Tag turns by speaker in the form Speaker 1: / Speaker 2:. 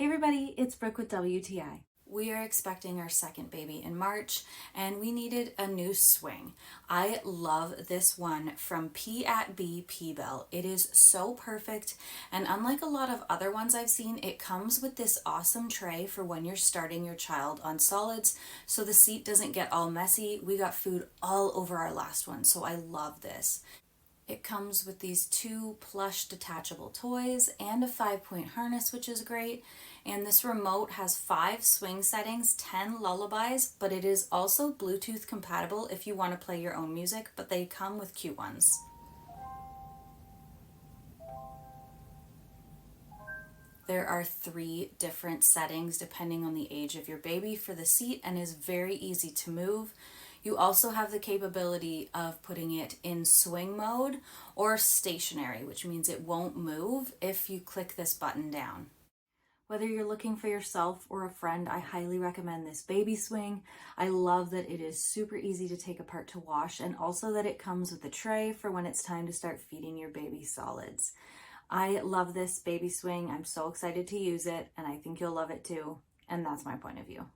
Speaker 1: Hey everybody, it's Brooke with WTI. We are expecting our second baby in March and we needed a new swing. I love this one from P B PBell. It is so perfect, and unlike a lot of other ones I've seen, it comes with this awesome tray for when you're starting your child on solids so the seat doesn't get all messy. We got food all over our last one, so I love this. It comes with these 2 plush detachable toys and a 5-point harness, which is great. And this remote has 5 swing settings, 10 lullabies, but it is also Bluetooth compatible if you want to play your own music, but they come with cute ones. There are 3 different settings depending on the age of your baby for the seat, and is very easy to move. You also have the capability of putting it in swing mode or stationary, which means it won't move if you click this button down. Whether you're looking for yourself or a friend, I highly recommend this baby swing. I love that it is super easy to take apart to wash, and also that it comes with a tray for when it's time to start feeding your baby solids. I love this baby swing. I'm so excited to use it, and I think you'll love it too. And that's my point of view.